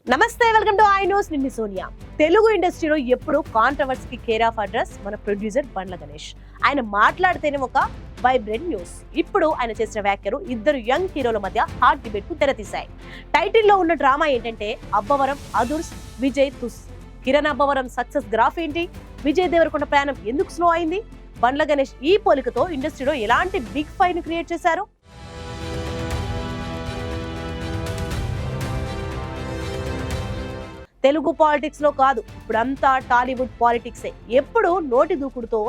నమస్తే, welcome to I news. నిన్ను సోనియా. తెలుగు ఇండస్ట్రీలో ఎప్పుడు కాంట్రవర్సీకి కేర్ ఆఫ్ అడ్రస్ మన ప్రొడ్యూసర్ బండ్ల గణేష్. ఆయన మాట్లాడితేనే ఒక వైబ్రెంట్ న్యూస్. ఇప్పుడు ఆయన చేసిన వ్యాఖ్యలు ఇద్దరు యంగ్ హీరోల మధ్య హాట్ డిబేట్ కు తెరతీశాయి. టైటిల్లో ఉన్న డ్రామా ఏంటంటే అబ్బవరం అదుర్స్ విజయ్ తుస్. కిరణ్ అబ్బవరం సక్సెస్ గ్రాఫ్ ఏంటి? విజయ్ దేవరకొండ ప్రయాణం ఎందుకు స్లో అయింది? బండ్ల గణేష్ ఈ పోలికతో ఇండస్ట్రీలో ఎలాంటి బిగ్ ఫైట్ ని క్రియేట్ చేశారు? తెలుగు పాలిటిక్స్ లో కాదు, ఇప్పుడంతా టాలీవుడ్ పాలిటిక్సే. ఎప్పుడు నోటి దూకుడుతో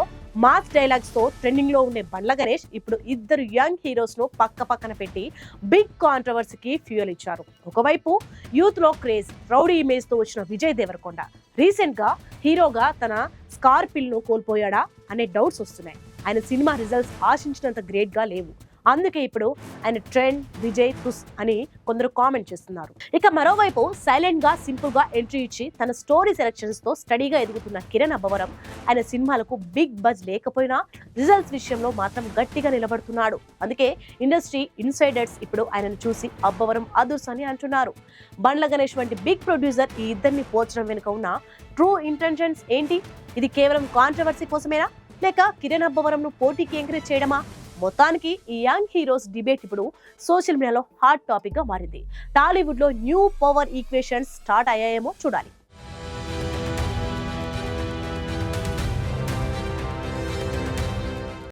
మాస్ డైలాగ్స్ తో ట్రెండింగ్ లో ఉండే బండ్ల గణేష్ ఇప్పుడు ఇద్దరు యంగ్ హీరోస్ ను పక్క పక్కన పెట్టి బిగ్ కాంట్రవర్సీకి ఫ్యూయల్ ఇచ్చారు. ఒకవైపు యూత్ లో క్రేజ్, రౌడీ ఇమేజ్ తో వచ్చిన విజయ్ దేవరకొండ రీసెంట్ గా హీరోగా తన స్కార్పిల్ ను కోల్పోయాడా అనే డౌట్స్ వస్తున్నాయి. ఆయన సినిమా రిజల్ట్స్ ఆశించినంత గ్రేట్ గా లేవు. అందుకే ఇప్పుడు ఆయన ట్రెండ్ విజయ్ తుస్ అని కొందరు కామెంట్ చేస్తున్నారు. ఇక మరోవైపు సైలెంట్ గా సింపుల్ గా ఎంట్రీ ఇచ్చి తన స్టోరీ సెలెక్షన్స్ తో స్టడీగా ఎదుగుతున్న కిరణ్ అబ్బవరం ఆయన సినిమాలకు బిగ్ బజ్ లేకపోయినా రిజల్ట్స్ విషయంలో మాత్రం గట్టిగా నిలబడుతున్నాడు. అందుకే ఇండస్ట్రీ ఇన్సైడర్స్ ఇప్పుడు ఆయనను చూసి అబ్బవరం అదుర్స్ అని అంటున్నారు. బండ్ల గణేష్ వంటి బిగ్ ప్రొడ్యూసర్ ఈ ఇద్దరిని పోల్చడం వెనుక ఉన్న ట్రూ ఇంటెన్షన్స్ ఏంటి? ఇది కేవలం కాంట్రవర్సీ కోసమేనా, లేక కిరణ్ అబ్బవరం ను పోటీకి ఎంకరేజ్ చేయడమా? మొత్తానికి ఈ యంగ్ హీరోస్ డిబేట్ ఇప్పుడు సోషల్ మీడియాలో హాట్ టాపిక్ గా మారింది. టాలీవుడ్ లో న్యూ పవర్ ఈక్వేషన్స్ స్టార్ట్ అయ్యాయేమో చూడాలి.